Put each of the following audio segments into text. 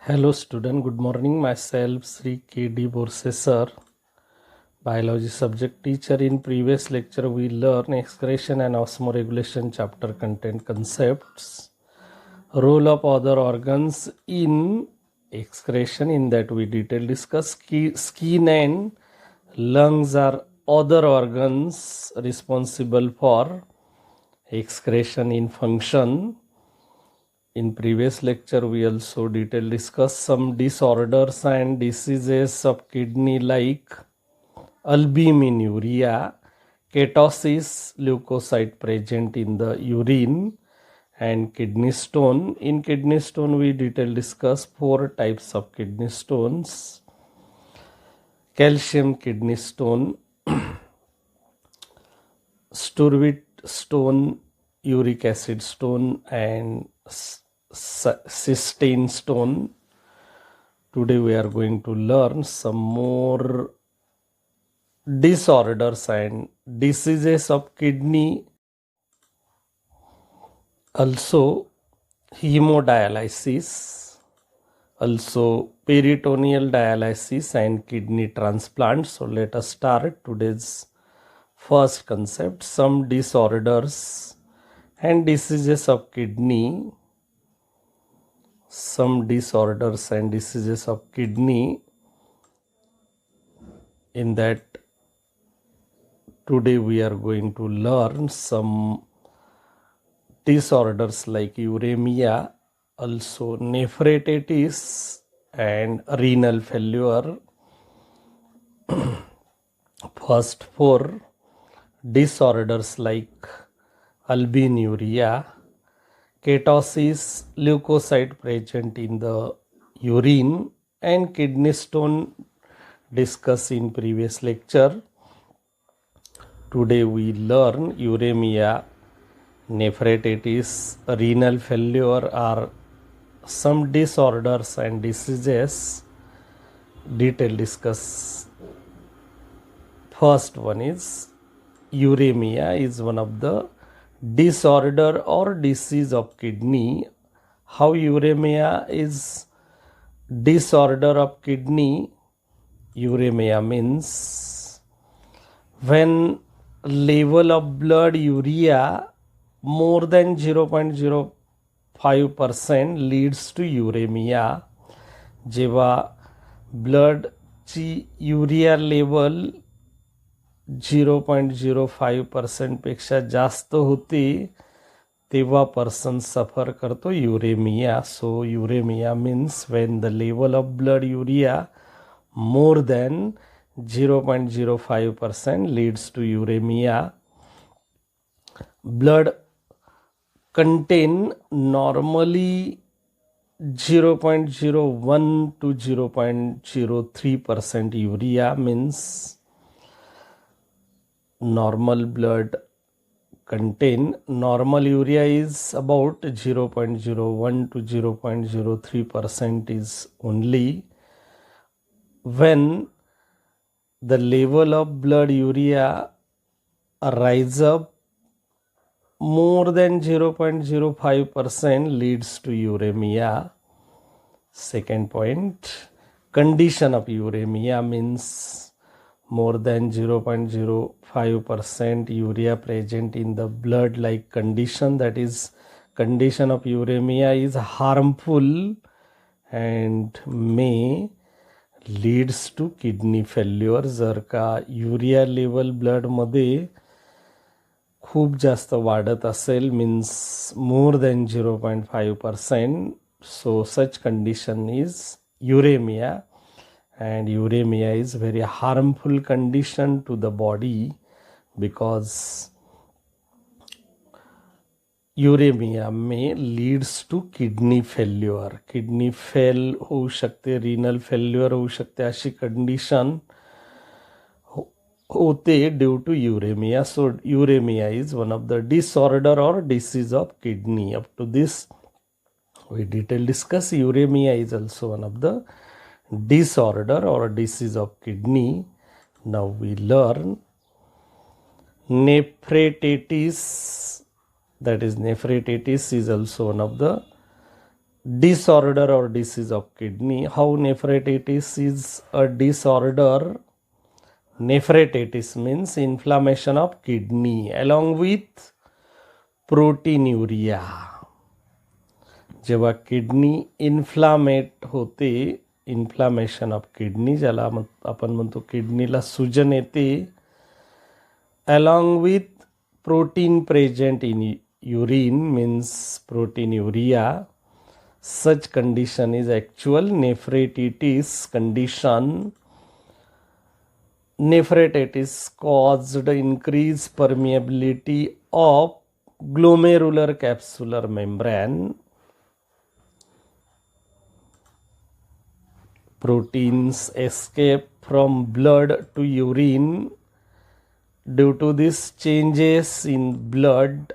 Hello student, good morning. Myself Sri K.D. Borse sir, biology subject teacher. In previous lecture we learn excretion and osmoregulation chapter content concepts, role of other organs in excretion. In that we detail discuss skin and lungs are other organs responsible for excretion in function. In previous lecture, we also detail discuss some disorders and diseases of kidney like albuminuria, ketosis, leukocyte present in the urine, and kidney stone. In kidney stone, we detail discuss 4 types of kidney stones: calcium kidney stone, Sturvit stone, uric acid stone, and cystine stone. Today we are going to learn some more disorders and diseases of kidney, also hemodialysis, also peritoneal dialysis and kidney transplant. So let us start today's first concept, some disorders and diseases of kidney. Some disorders and diseases of kidney. In that today we are going to learn some disorders like uremia, also nephratitis and renal failure. First 4 disorders like albuminuria, ketosis, leukocyte present in the urine, and kidney stone discussed in previous lecture. Today we learn uremia, nephratitis, renal failure are some disorders and diseases. Detail discuss. First one is uremia is one of the disorder or disease of kidney. How uremia is disorder of kidney? Uremia means when level of blood urea more than 0.05% leads to uremia. जेव्हा ब्लडची urea level 0.05% पेक्षा जास्त होते तेव्हा person suffer करतो uraemia. So uraemia means when the level of blood urea more than 0.05% leads to uremia. Blood contain normally 0.01 to 0.03% urea, means normal blood contain, normal urea is about 0.01 to 0.03% is only. When the level of blood urea rise up more than 0.05% leads to uremia. Second point, condition of uremia means more than 0.05% urea present in the blood like condition, that is condition of uremia is harmful and may leads to kidney failure. जर का urea level ब्लडमध्ये खूप जास्त वाढत असेल, means more than 0.5%, so such condition is uremia, and uremia is very harmful condition to the body because uremia may leads to kidney failure. Kidney fail होऊ शकते, renal failure होऊ शकते, अशी condition होते due to uremia. So uremia is one of the disorder or disease of kidney. Up to this we detail discuss. Uremia is also one of the disorder or disease of kidney. Now we learn nephratitis. That is nephratitis is also one of the disorder or disease of kidney. How nephratitis is a disorder? Nephratitis means inflammation of kidney along with proteinuria. जेव्हा kidney इन्फ्लामेट होते, inflammation of kidney ज्याला आपण म्हणतो किडनीला सूजन येते, along with protein present in urine means proteinuria. Such condition is actual nephratitis condition. Nephratitis caused increased permeability of glomerular capsular membrane. Proteins escape from blood to urine. Due to these changes in blood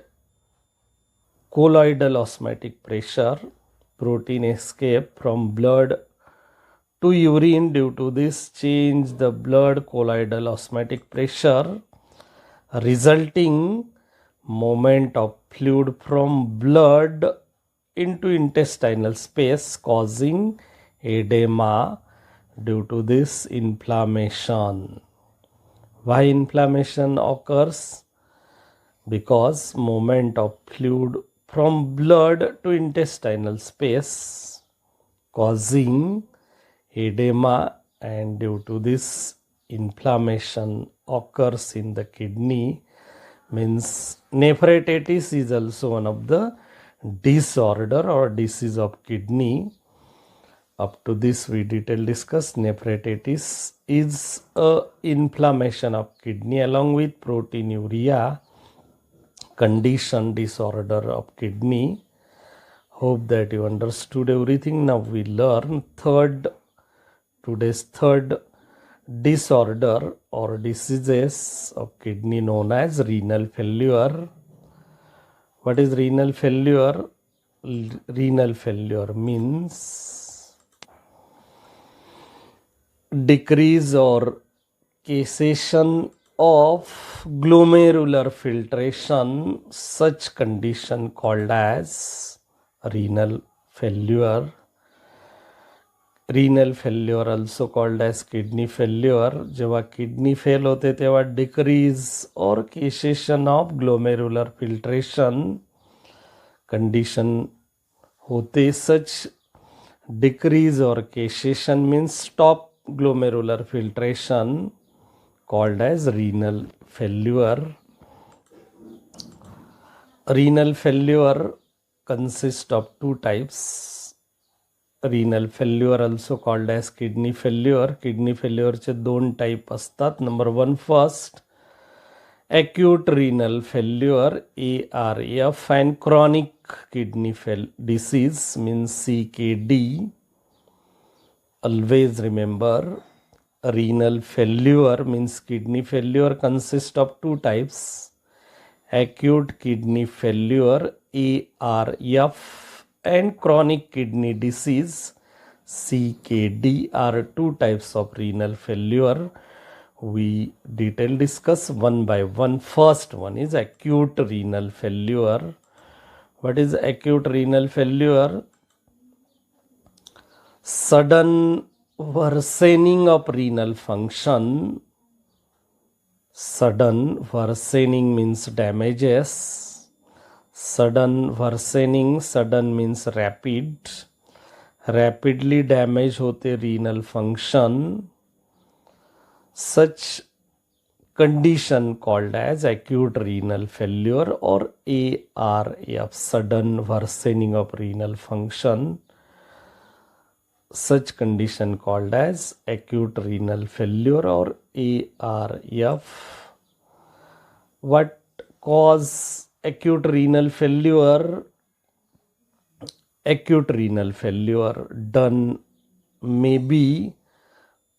colloidal osmotic pressure, protein escape from blood to urine. Due to this change the blood colloidal osmotic pressure, resulting movement of fluid from blood into intestinal space, causing edema due to this inflammation. Why inflammation occurs? Because movement of fluid from blood to intestinal space causing edema, and due to this inflammation occurs in the kidney. Means nephratitis is also one of the disorder or disease of kidney. Up to this we detail discuss. Nephratitis is a inflammation of kidney along with proteinuria condition, disorder of kidney. Hope that you understood everything. Now we learn today's third disorder or diseases of kidney known as renal failure. What is renal failure? Renal failure means decrease or cessation of glomerular filtration. Such condition called as renal failure. Renal failure also called as kidney failure. जेव्हा kidney fail होते तेव्हा decrease or cessation of glomerular filtration condition होते. Such decrease or cessation means stop glomerular filtration, called as renal failure. Renal failure consists of two types. Renal failure also called as kidney failure. Kidney failure चे दोन type असतात. Number one, first acute renal failure ARF and chronic kidney disease means CKD. Always remember, renal failure means kidney failure consists of two types. Acute kidney failure ARF and chronic kidney disease CKD are two types of renal failure. We detail discuss one by one. First one is acute renal failure. What is acute renal failure? Sudden worsening of renal function. Sudden worsening means damages. Sudden worsening, sudden means rapid. Rapidly damage होते renal function. Such condition called as acute renal failure or ARF, sudden worsening of renal function. Such condition called as acute renal failure or ARF. What cause acute renal failure? Acute renal failure done may be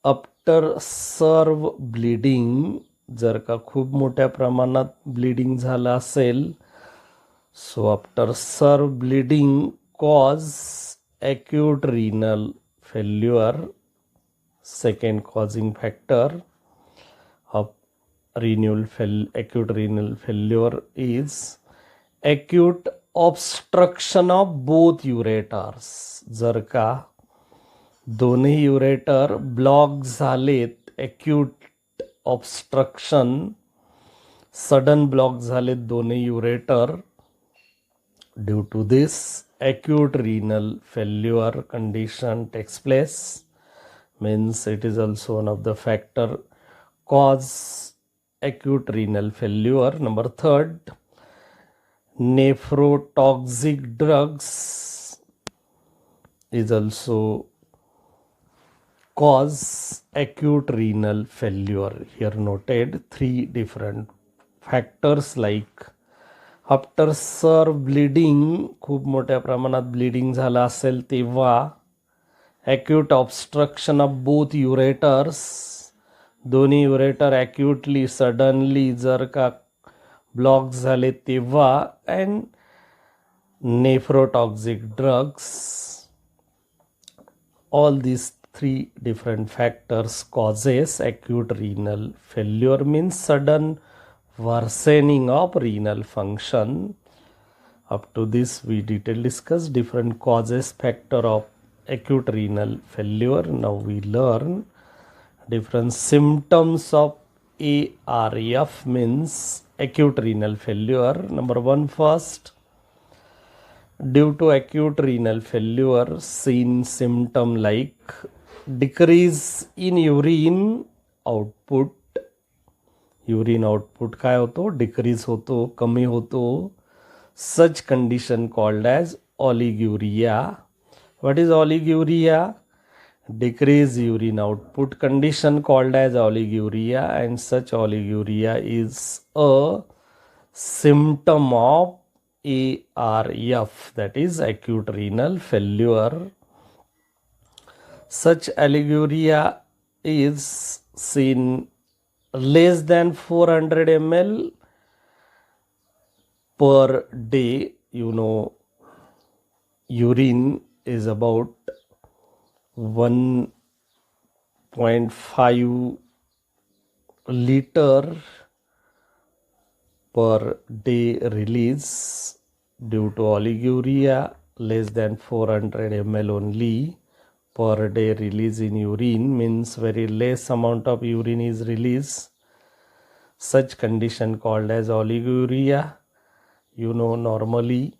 after serve bleeding. जर का खूप मोठ्या प्रमाणात bleeding झालं असेल, so after serve bleeding cause acute renal failure. Second causing factor of acute renal failure is acute obstruction of both ureters, जर का दोन्ही युरेटर ब्लॉक झालेत, एक्यूट ऑब्स्ट्रक्शन, सडन ब्लॉक झालेत दोन्ही ureter, due to this acute renal failure condition takes place, means it is also one of the factor cause acute renal failure. Number third, nephrotoxic drugs is also cause acute renal failure. Here noted three different factors like after sir bleeding, खूप मोठ्या प्रमाणात bleeding झालं असेल तेव्हा, acute obstruction of both युरेटर्स, दोन्ही ureter ॲक्यूटली suddenly जर का block झाले तेव्हा, and nephrotoxic drugs. All these three different factors causes acute renal failure, means sudden worsening of renal function. Up to this we detail discuss different causes, factor of acute renal failure. Now we learn different symptoms of ARF, means acute renal failure. Number one, first, due to acute renal failure, seen symptom like decrease in urine output. Urine output काय होतो, decrease होतो, कमी होतो. Such condition called as oliguria. What is oliguria? Decrease urine output condition called as oliguria, and such oliguria is a symptom of ARF, that is acute renal failure. Such oliguria is seen less than 400 ml per day. You know, urine is about 1.5 liter per day release. Due to oliguria, less than 400 ml only per day release in urine, means very less amount of urine is released. Such condition called as oliguria. You know, normally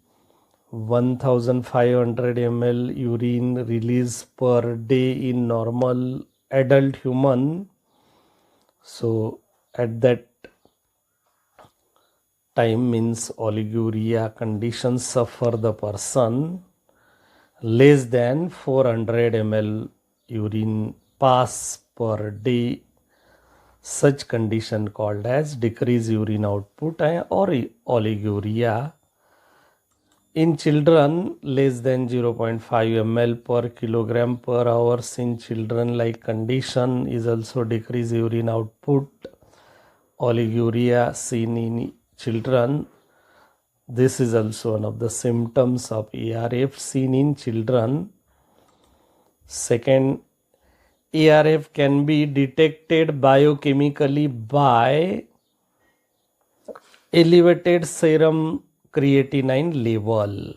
1500 ml urine release per day in normal adult human. So at that time, means oliguria condition suffer the person. Less than 400 ml urine pass per day. Such condition called as decreased urine output or oliguria. In children, less than 0.5 ml per kilogram per hour in children-like condition is also decreased urine output. Oliguria seen in children. This is also one of the symptoms of ARF seen in children. Second, ARF can be detected biochemically by elevated serum creatinine level.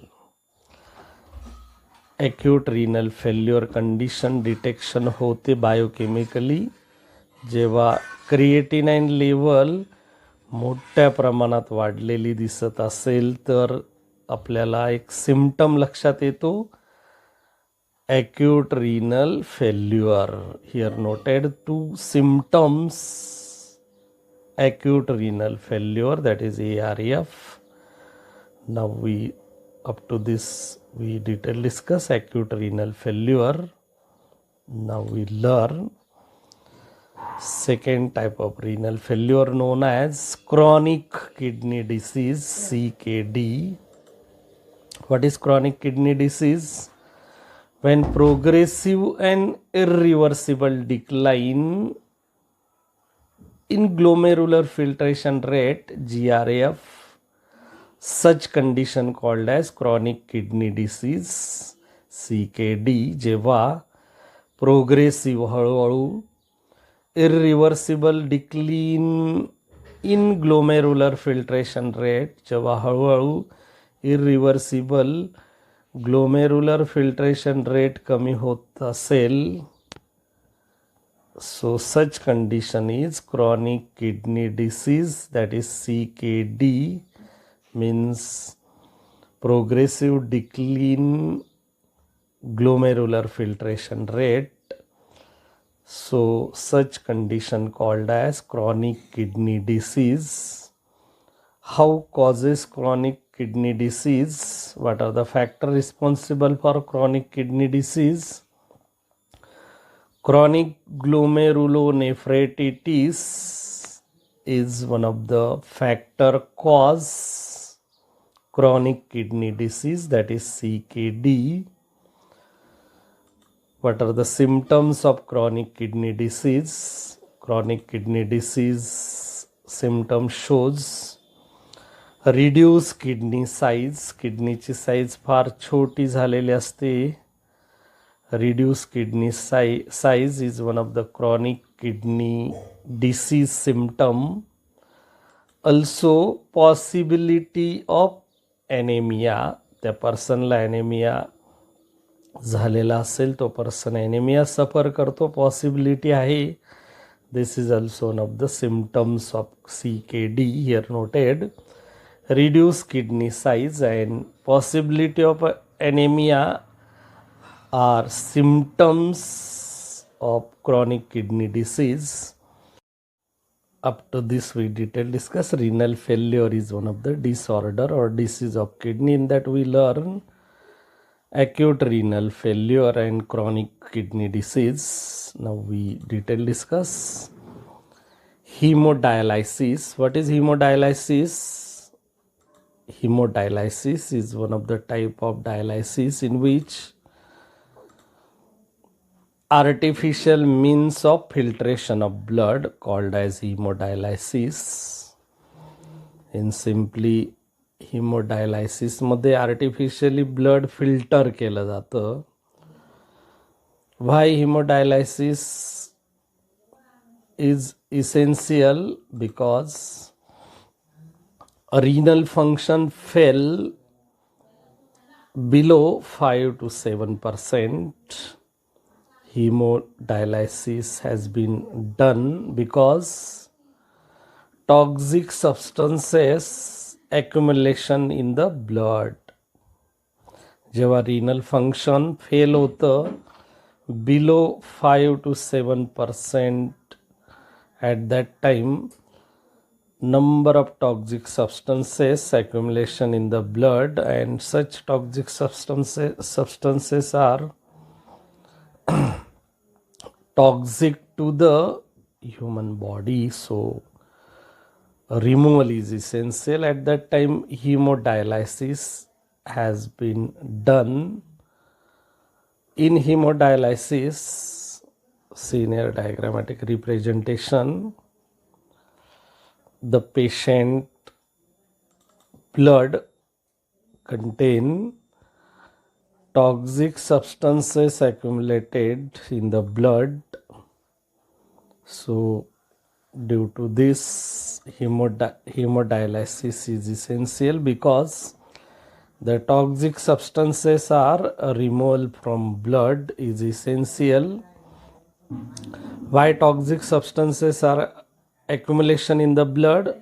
Acute renal failure condition detection होते biochemically जेव्हा creatinine level मोठ्या प्रमाणात वाढलेली दिसत असेल तर आपल्याला एक सिम्पटम लक्षात येतो, acute renal failure. Here noted two symptoms, acute renal failure, that is ARF. Now we, up to this we detail discuss acute renal failure. Now we learn second type of renal failure known as chronic kidney disease, CKD. What is chronic kidney disease? When progressive and irreversible decline in glomerular filtration rate, GRF, such condition called as chronic kidney disease, CKD. जेव्हा progressive हळूहळू irreversible decline in glomerular filtration rate, जेव्हा हळूहळू irreversible glomerular filtration rate कमी होत असेल, so such condition is chronic kidney disease, that is CKD, means progressive decline glomerular filtration rate. So such condition called as chronic kidney disease. How causes chronic kidney disease? What are the factors responsible for chronic kidney disease? Chronic glomerulonephritis is one of the factor cause chronic kidney disease, that is CKD. What are the symptoms of chronic kidney disease? Chronic kidney disease symptom shows reduce kidney size, किडनीची size फार छोटी झालेली असते. Reduce kidney size is one of the chronic kidney disease symptom. Also possibility of anemia, त्या पर्सनला anaemia झालेला असेल, तो person anaemia सफर करतो, पॉसिबिलिटी आहे. This is also one of the symptoms of CKD here noted. Reduce kidney size and possibility of anemia are symptoms of chronic kidney disease. Up to this we detail discuss renal failure is one of the disorder or disease of kidney. In that we learn acute renal failure and chronic kidney disease. Now we detail discuss hemodialysis. What is hemodialysis? Hemodialysis is one of the type of dialysis in which artificial means of filtration of blood called as hemodialysis. In simply hemodialysis मध्ये artificially blood filter केलं जातं. Why hemodialysis is essential? Because renal function fell below 5 to 7%. Hemodialysis has been done because toxic substances accumulation in the blood. जेव्हा renal function fail होतं below 5 to 7%, at that time number of toxic substances accumulation in the blood, and such toxic substances are toxic to the human body. So removal is essential. At that time hemodialysis has been done. In hemodialysis, seen here diagrammatic representation, the patient blood contain toxic substances accumulated in the blood. So due to this hemodialysis is essential because the toxic substances are removal from blood is essential. Why toxic substances are accumulation in the blood?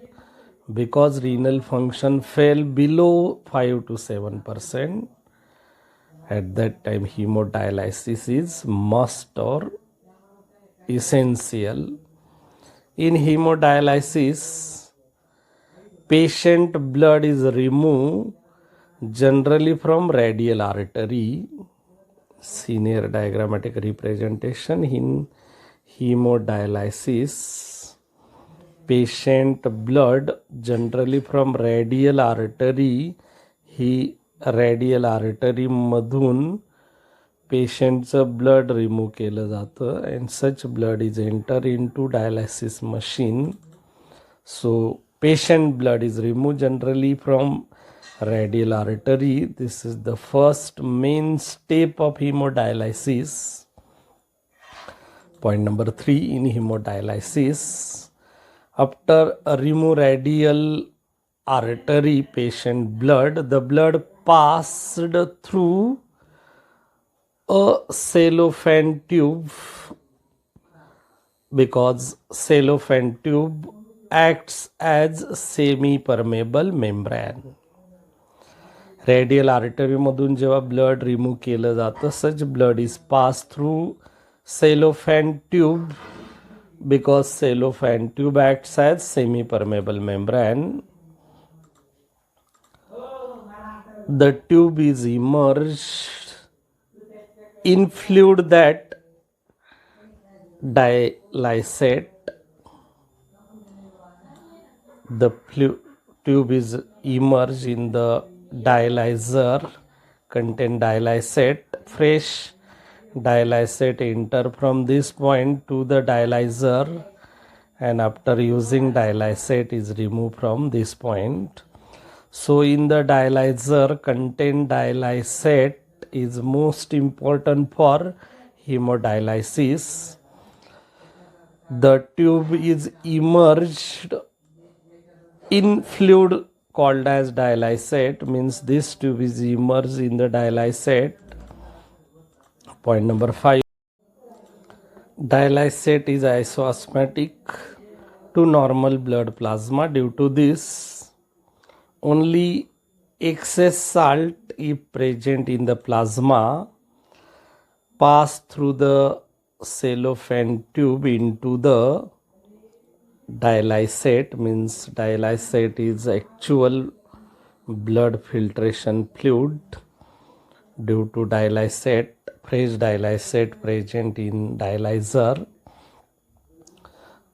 Because renal function fell below 5 to 7%. At that time hemodialysis is must or essential. In hemodialysis, patient blood is removed generally from radial artery. Senior diagrammatic representation in hemodialysis, patient blood generally from radial artery, he radial artery मधून पेशंटचं blood remove केलं जातं, and such blood is enter into dialysis machine. So patient blood is removed generally from radial artery. This is the first main step of hemodialysis. Point number 3 in hemodialysis, after remove radial artery patient blood, the blood passed through a cellophane tube because cellophane tube acts as semi-permeable membrane. Radial आर्टरीमधून जेव्हा blood remove केलं जातं, such blood is pass through cellophane tube because cellophane tube acts as semi-permeable membrane. The tube is immersed in fluid that dilysate. The tube is immersed in the dialyzer, contain dilysate. Fresh dilysate enter from this point to the dialyzer, and after using dilysate is removed from this point. So in the dialyzer, contain dilysate is most important for hemodialysis. The tube is immersed in fluid called as dilysate, means this tube is immersed in the dilysate. Point number 5. Dilysate is isosmotic to normal blood plasma. Due to this, only excess salt, if present in the plasma, pass through the cellophane tube into the dilysate, means dilysate is actual blood filtration fluid. Due to dilysate, fresh dilysate present in dialyzer,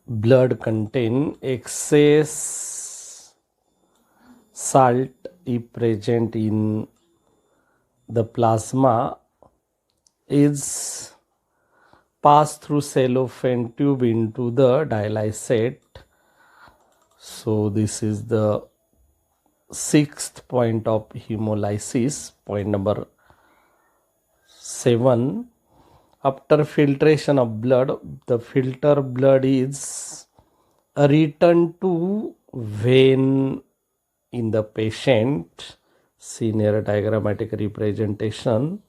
blood contain excess salt if present in the plasma is passed through cellophane tube into the dilysate. So this is the 6th point of hemolysis. Point number 7. After filtration of blood, the filter blood is returned to vein in the patient. See near diagrammatic representation.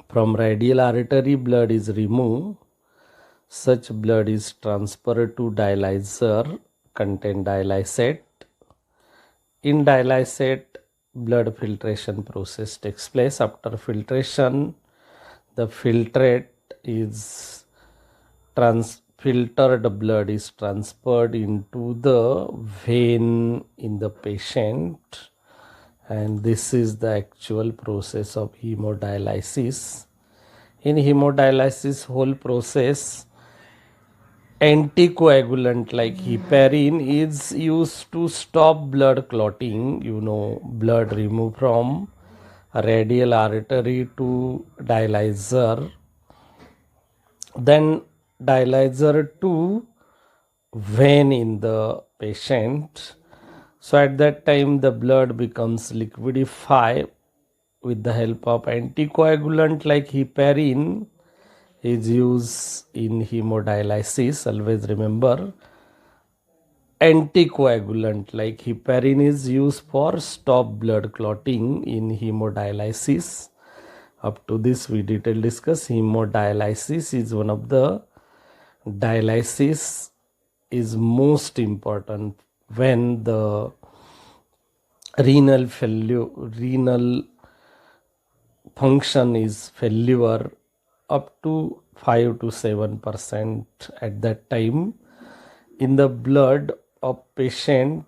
From radial artery, blood is removed. Such blood is transferred to dialyzer, contain dilysate. In dilysate, blood filtration process takes place. After filtration, the filtrate is filtered blood is transferred into the vein in the patient, and this is the actual process of hemodialysis. In hemodialysis whole process, anticoagulant like heparin is used to stop blood clotting. Blood removed from a radial artery to dialyzer, then dialyzer to vein in the patient. So at that time the blood becomes liquidified with the help of anticoagulant like heparin is used in hemodialysis. Always remember, anticoagulant like heparin is used for stop blood clotting in hemodialysis. Up to this we detail discuss. Hemodialysis is one of the dialysis is most important when the renal function is failure up to 5 to 7% at that time. In the blood of patient,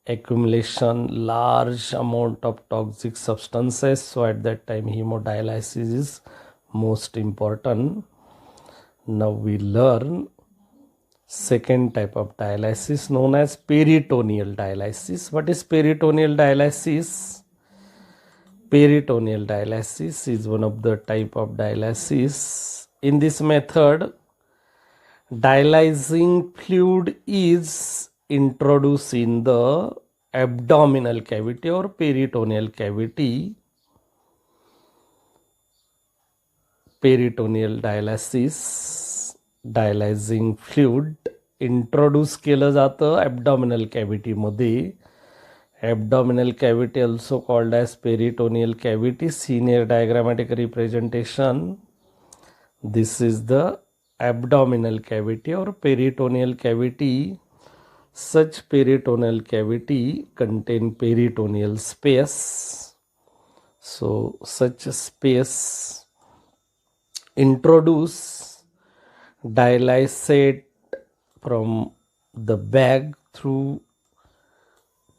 accumulation large amount of toxic substances, so at that time hemodialysis is most important. Now we learn second type of dialysis known as peritoneal dialysis. What is peritoneal dialysis? Peritoneal dialysis is one of the type of dialysis. In this method, dialysing fluid is introduced in the abdominal cavity or peritoneal cavity. Peritoneal dialysis, dialysing fluid introduce केलं जातं abdominal कॅव्हिटीमध्ये. Abdominal cavity also called as peritoneal cavity. Senior diagrammatic representation. This is the abdominal cavity or peritoneal cavity. Such peritoneal cavity contain peritoneal space. So such space introduce dialysate from the bag through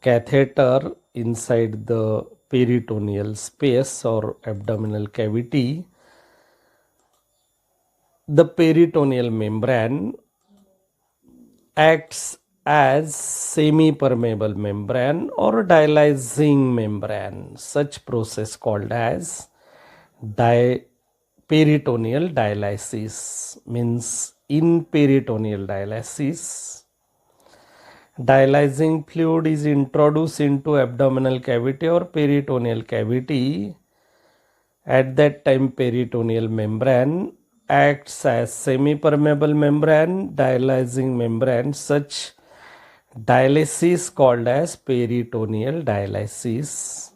catheter inside the peritoneal space or abdominal cavity. The peritoneal membrane acts as semi-permeable membrane or dialysing membrane. Such process called as peritoneal dialysis. Means in peritoneal dialysis, dialysing fluid is introduced into abdominal cavity or peritoneal cavity. At that time, peritoneal membrane acts as semi-permeable membrane, dialysing membrane. Such dialysis called as peritoneal dialysis.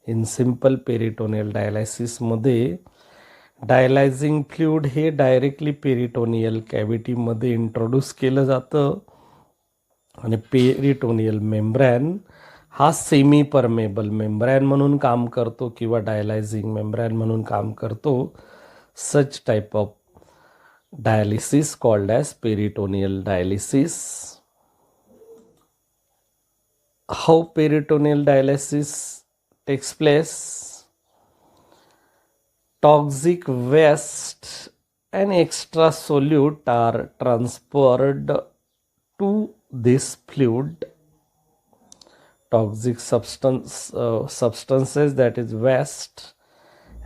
In simple, peritoneal dialysis मध्ये डायलायझिंग fluid हे directly peritoneal कॅव्हिटीमध्ये introduce केलं जातं आणि peritoneal मेम्ब्रॅन हा semi permeable मेम्ब्रॅन म्हणून काम करतो किंवा डायलायझिंग मेम्ब्रॅन म्हणून काम करतो. Such type of dialysis called as peritoneal dialysis. How peritoneal dialysis takes place? Toxic waste and extra solute are transferred to this fluid. Toxic substances, that is waste,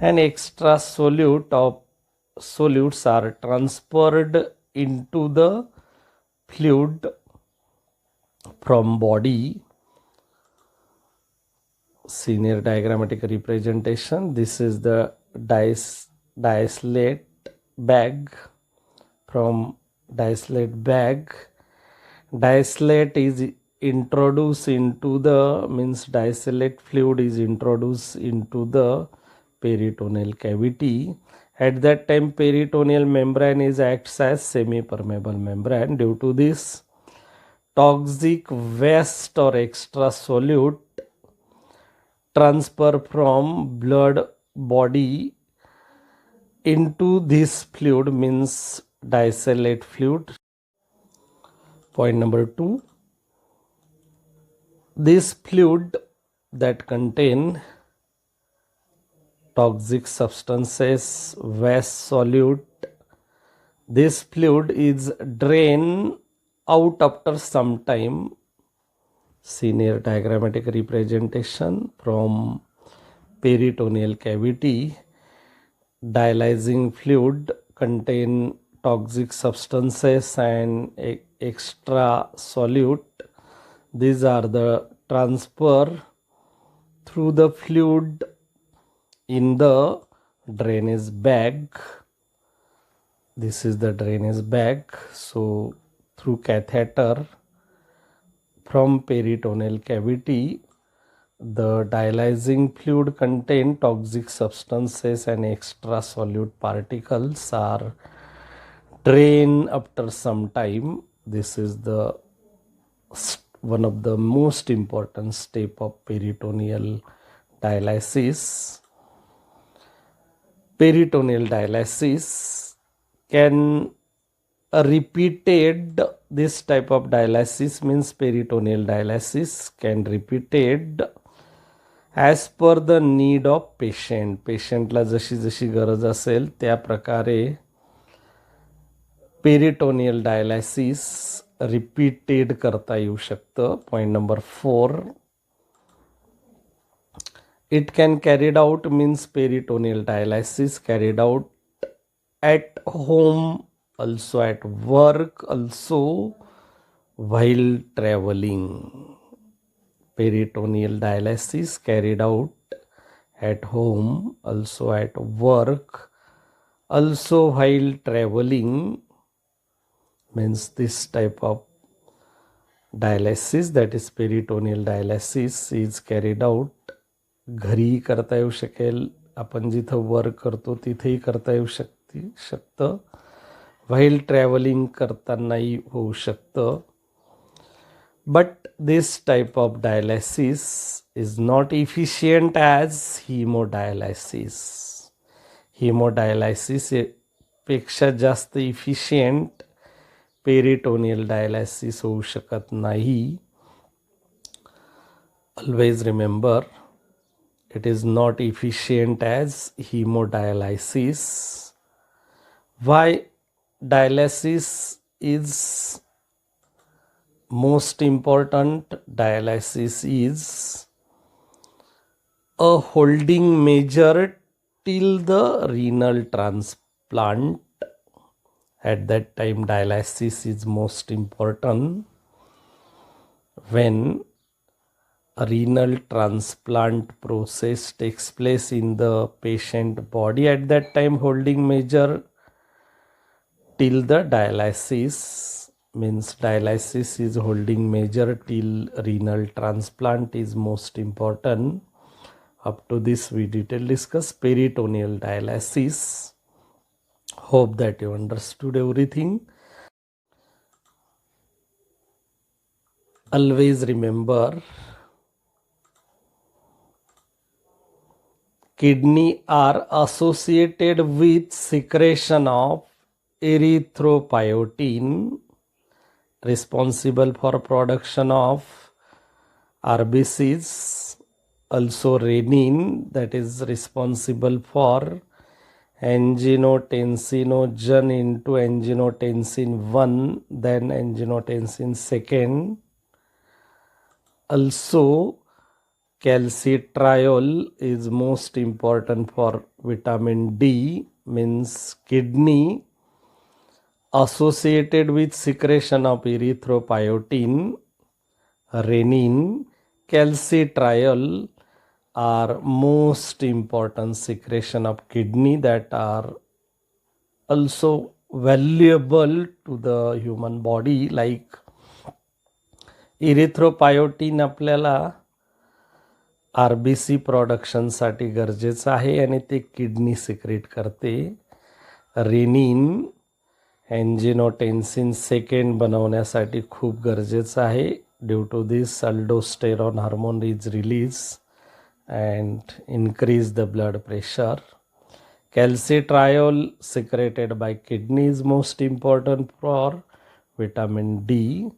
and extra solutes are transferred into the fluid from body. Senior diagrammatic representation. This is the diastylate bag. From diastylate bag, diastylate is introduced into the, means diastylate fluid is introduced into the peritoneal cavity. At that time, peritoneal membrane acts as semi-permeable membrane. Due to this, toxic waste or extra solute transfer from blood body into this fluid, means diastylate fluid. Point number 2. This fluid that contain toxic substances, waste solute, this fluid is drained out after some time. Senior diagrammatic representation. From peritoneal cavity, dialysing fluid contain toxic substances and extra solute. These are the transfer through the fluid in the drainage bag. This is the drainage bag. So through catheter from peritoneal cavity, the dialysing fluid contain toxic substances and extra solute particles are drained after some time. This is the one of the most important step of peritoneal dialysis. Peritoneal dialysis can repeated, this type of dialysis means peritoneal dialysis can repeated as per the need of patient. पेशंटला जशी जशी गरज असेल त्या प्रकारे peritoneal डायलायसिस repeated करता येऊ शकतं. Point number 4. It can carried out, means peritoneal dialysis carried out at home, also at work, also while traveling. Peritoneal dialysis carried out at home, also at work, also while traveling. means this type of dialysis, that is peritoneal dialysis, is carried out. घरी करता येऊ शकेल, आपण जिथं work करतो तिथेही करता येऊ शकतं, व्हाईल ट्रॅव्हलिंग करतानाही होऊ शकतं. But this type of dialysis is not efficient as hemodialysis. Hemodialysis पेक्षा जास्त इफिशियंट पेरिटोनियल डायलायसिस होऊ शकत नाही. Always remember, it is not efficient as hemodialysis. Why dialysis is most important? Dialysis is a holding measure till the renal transplant. At that time, dialysis is most important. When a renal transplant process takes place in the patient body, at that time holding measure till the dialysis, means dialysis is holding measure till renal transplant is most important. Up to this we detail discuss peritoneal dialysis. Hope that you understood everything. Always remember, kidney are associated with secretion of erythropoietin, responsible for production of RBCs, also renin, that is responsible for angiotensinogen into angiotensin 1, then angiotensin 2. Also calcitriol is most important for vitamin D, means kidney associated with secretion of erythropoietin, renin, calcitriol are most important secretion of kidney that are also valuable to the human body. Like erythropoietin आपल्याला RBC प्रोडक्शनसाठी गरजेचं आहे आणि ते kidney secrete करते. Renin angiotensin 2 बनवण्यासाठी खूप गरजेचं आहे. Due to this aldosterone hormone is release and increase the blood pressure. Calcitriol secreted by kidney is most important for vitamin D.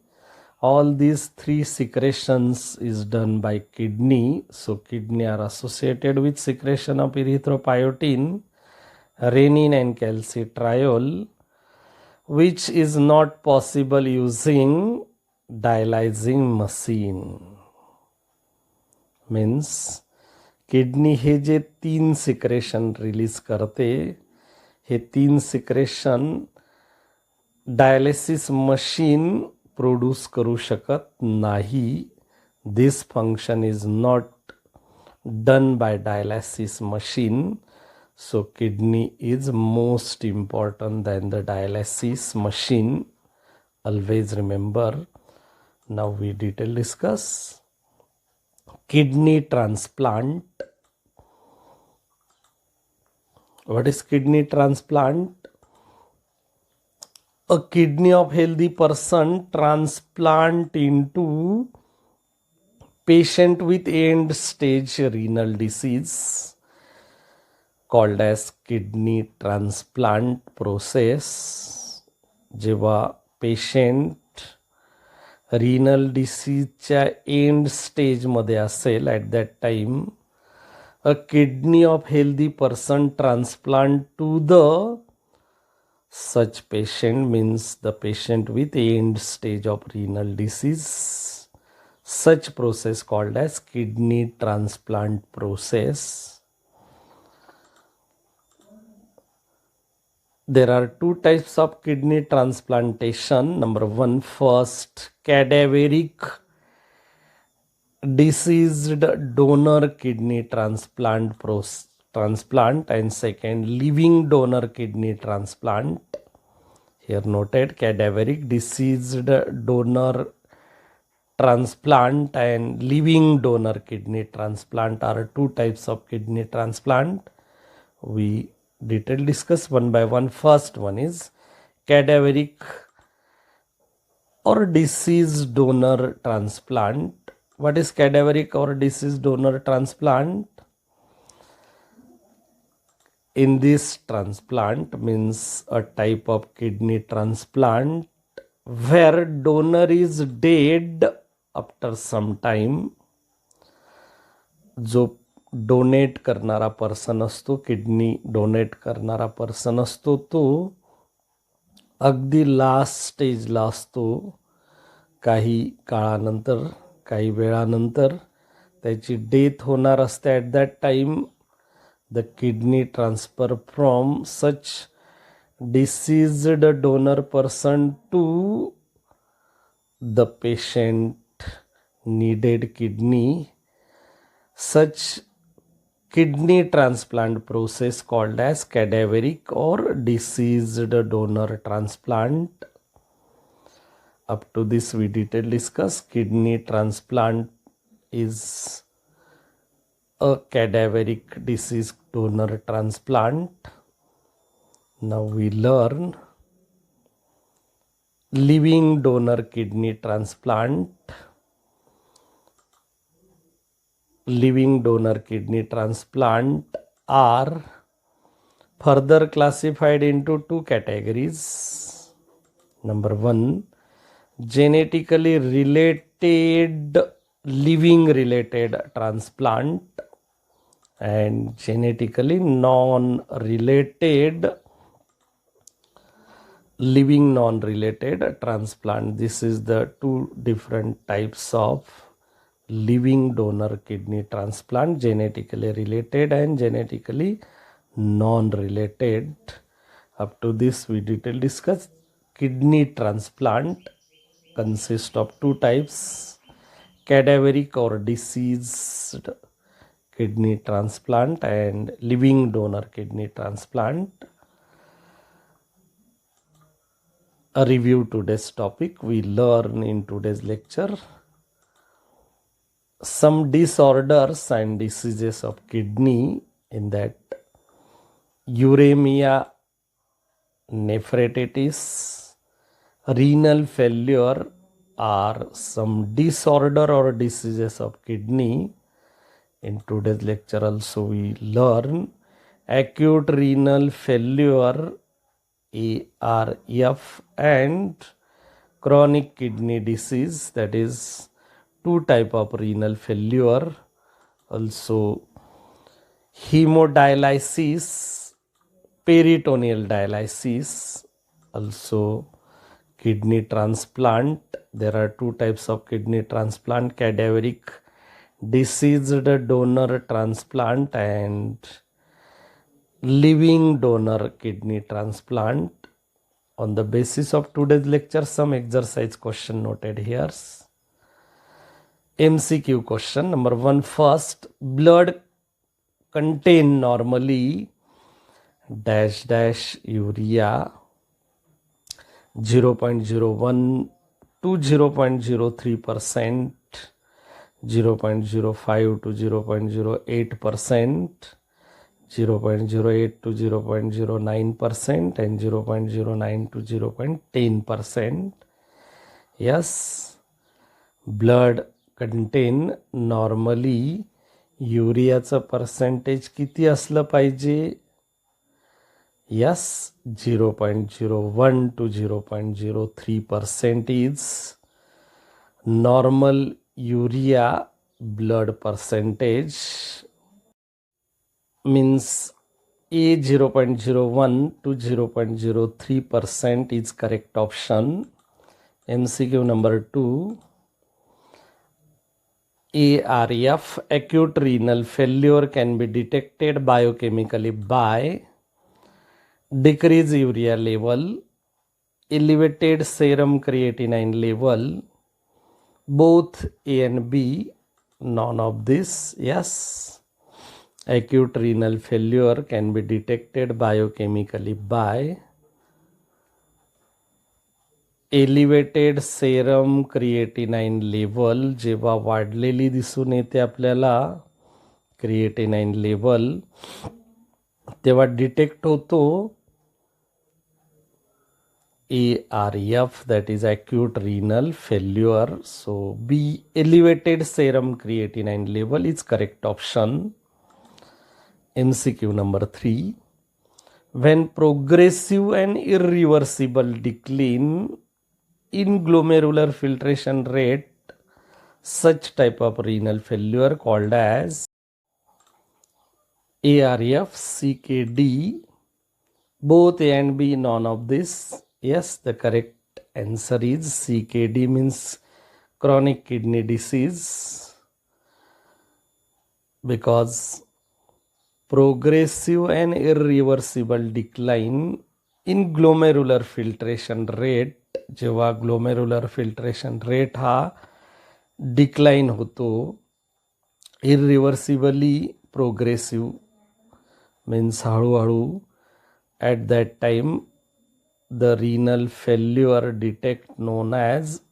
All these three secretions is done by kidney. So kidney are associated with secretion of erythropoietin, renin and calcitriol, which is not possible using dialyzing machine. Means kidney हे जे 3 secretion release करते, हे 3 secretion dialysis machine produce करू शकत नाही. This function is not done by dialysis machine. So kidney is most important than the dialysis machine. Always remember. Now we detail discuss kidney transplant. What is kidney transplant? A kidney of healthy person transplant into patient with end stage renal disease, called as kidney transplant process. जेव्हा patient renal डिसीजच्या and स्टेजमध्ये असेल, at that time a kidney of healthy person transplant to the such patient, means the patient with end stage of renal disease. Such process called as kidney transplant process. There are 2 types of kidney transplantation. Number 1, first cadaveric deceased donor kidney transplant, and second living donor kidney transplant. Here noted, cadaveric, deceased donor transplant and living donor kidney transplant are two types of kidney transplant. We detail discuss one by one. First one is cadaveric or deceased donor transplant. What is cadaveric or deceased donor transplant? In this transplant means a type of kidney transplant where donor is dead after some time. जो donate करणारा person असतो, kidney donate करणारा person असतो, तो अगदी last स्टेजला असतो. काही काळानंतर, काही वेळानंतर त्याची डेथ होणार असते. At that time the kidney transfer from such diseased donor person to the patient needed kidney. Such kidney transplant process called as cadaveric or deceased donor transplant. Up to this we detail discuss. Kidney transplant is a cadaveric deceased donor transplant. Now we learn living donor kidney transplant. Living donor kidney transplant are further classified into two categories. Number one, genetically related living related transplant and genetically non-related living non-related transplant. This is the two different types of living donor kidney transplant, genetically related and genetically non-related. Up to this we detail discuss. Kidney transplant consists of two types, cadaveric or deceased kidney transplant and living donor kidney transplant. A review today's topic. We learn in today's lecture some disorders and diseases of kidney, in that uremia, nephrititis, renal failure are some disorder or diseases of kidney. In today's lecture also we learn acute renal failure, ARF, and chronic kidney disease, that is two type of renal failure. Also hemodialysis, peritoneal dialysis, also kidney transplant. There are two types of kidney transplant, cadaveric deceased donor transplant and living donor kidney transplant. On the basis of today's lecture, some exercise question noted here. MCQ question number 1. First, blood contain normally dash dash urea 0.01 to 0.03%, 0.05 to 0.08%, 0.08 to 0.09%, and 0.09 to 0.10%. Yes, blood contain normally युरियाचं percentage किती असलं पाहिजे? Yes, 0.01 to 0.03% is normal urea blood percentage. Means A 0.01 to 0.03% is correct option. MCQ number 2. ARF, acute renal failure, can be detected biochemically by decreased urea level, elevated serum creatinine level, both A and B, none of this. Yes, acute renal failure can be detected biochemically by elevated serum creatinine level जेव्हा वाढलेली दिसून येते आपल्याला creatinine level, तेव्हा detect होतो ARF, that is acute renal failure. So B, elevated serum creatinine level is correct option. MCQ number 3. When progressive and irreversible decline in glomerular filtration rate, such type of renal failure called as ARF, CKD, both A and B, none of this. Yes, the correct answer is CKD, means chronic kidney disease, because progressive and irreversible decline in glomerular filtration rate, जेव्हा glomerular filtration rate हा decline होतो, इरिव्हर्सिबली progressive means हळूहळू, at that time the renal failure detect known as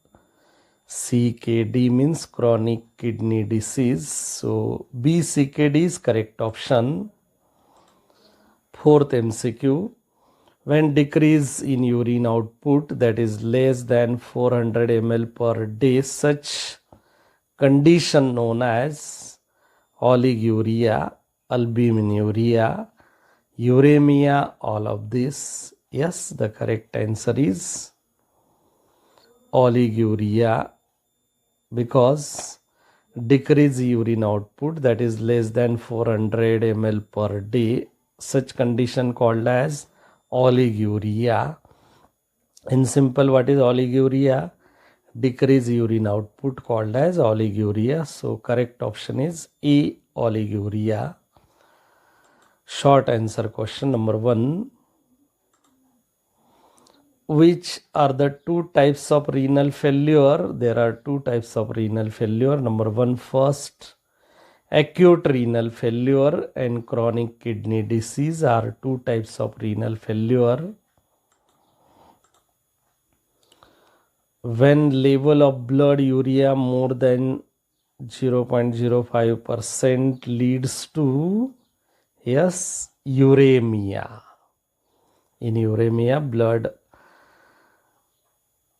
CKD, means chronic kidney disease. So B, CKD is correct option. Fourth MCQ. When decrease in urine output, that is less than 400 ml per day, such condition known as oliguria, albuminuria, uremia, all of this. Yes, the correct answer is oliguria, because decrease urine output, that is less than 400 ml per day, such condition called as oliguria. In simple, what is oliguria? Decrease urine output called as oliguria. So correct option is A, oliguria. Short answer question number 1. Which are the two types of renal failure? There are two types of renal failure. Number 1, first, acute renal failure and chronic kidney disease are two types of renal failure. When level of blood urea more than 0.05% leads to, yes, uremia. In uremia, blood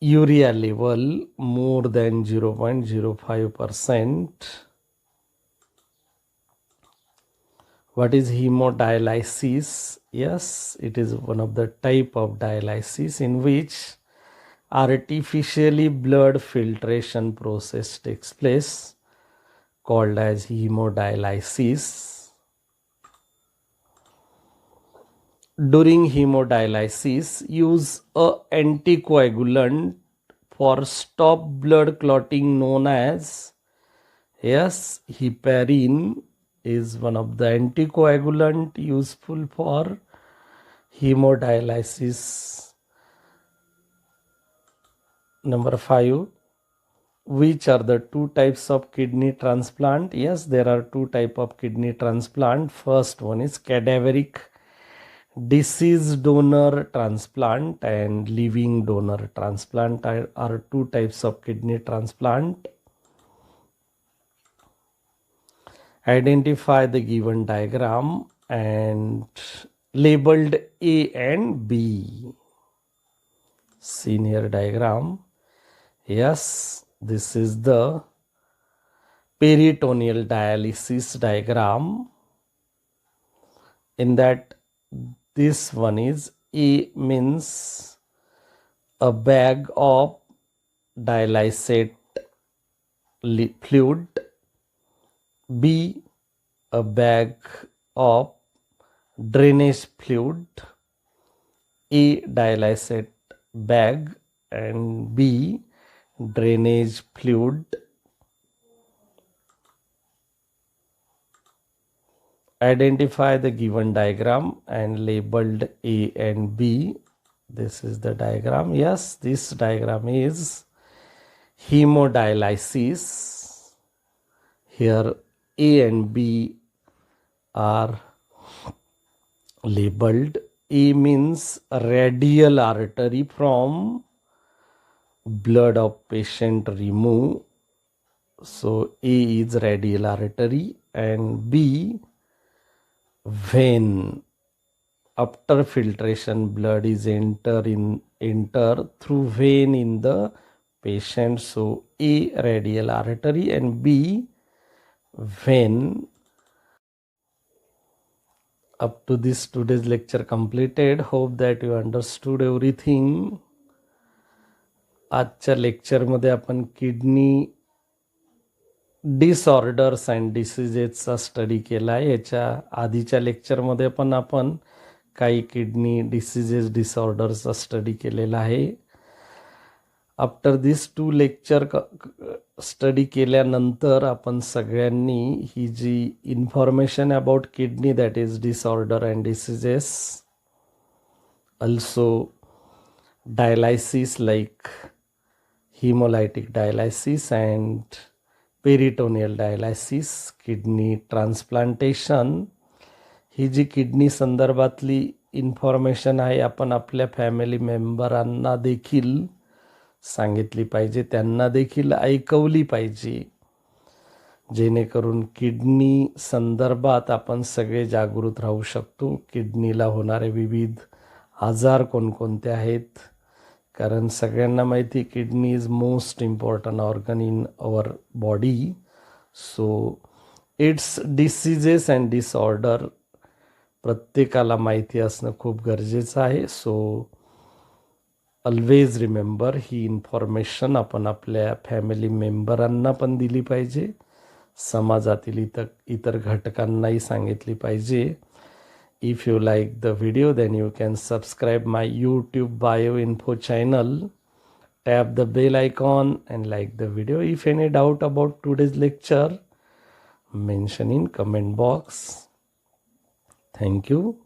urea level more than 0.05%. What is hemodialysis? Yes, it is one of the type of dialysis in which artificially blood filtration process takes place, called as hemodialysis. During hemodialysis, use a anticoagulant for stop blood clotting known as, yes, heparin is one of the anticoagulant useful for hemodialysis. Number 5. Which are the two types of kidney transplant? Yes, there are two types of kidney transplant. First one is cadaveric deceased donor transplant and living donor transplant are two types of kidney transplant. Identify the given diagram and labeled A and B. Seen here diagram. Yes, this is the peritoneal dialysis diagram. In that, this one is A, means a bag of dialysate fluid. B, a bag of drainage fluid. A, dialysate bag, and B, drainage fluid. Identify the given diagram and labeled A and B. This is the diagram. Yes, this diagram is hemodialysis. Here A and B are labeled. A means radial artery from blood of patient remove. So A is radial artery and B vein. After filtration, blood is enter through vein in the patient. So A radial artery and B vein. Up to this today's lecture completed. Hope that you understood everything. आजच्या लेक्चरमध्ये आपण kidney disorders and डिसीजेसचा study केला आहे. याच्या आधीच्या लेक्चरमध्ये पण आपण काही किडनी डिसीजेस डिसऑर्डर्सचा स्टडी केलेला आहे. आफ्टर दिस 2 लेक्चर स्टडी केल्यानंतर आपण सगळ्यांनी ही जी information about kidney that is disorder and diseases, also dialysis like hemolytic dialysis and peritoneal dialysis, kidney transplantation, he ji kidney संदर्भातली इन्फॉर्मेशन आहे आपण आपल्या फॅमिली मेंबरांना देखील सांगितली पाहिजे, त्यांना देखील ऐकवली पाहिजे, जेणेकरून किडनी संदर्भात आपण सगळे जागृत राहू शकतो. किडनीला होणारे विविध आजार कोणकोणते आहेत, कारण सगळ्यांना माहिती kidney is most important organ in our body. So it's diseases and disorder प्रत्येकाला माहिती असणं खूप गरजेचं आहे. सो ऑलवेज रिमेंबर, ही इन्फॉर्मेशन आपण आपल्या फॅमिली मेंबरांना पण दिली पाहिजे, समाजातील इतर घटकांनाही सांगितली पाहिजे. If you like the video, then you can subscribe my YouTube BioInfo channel, tap the bell icon and like the video. If any doubt about today's lecture, mention in comment box. Thank you.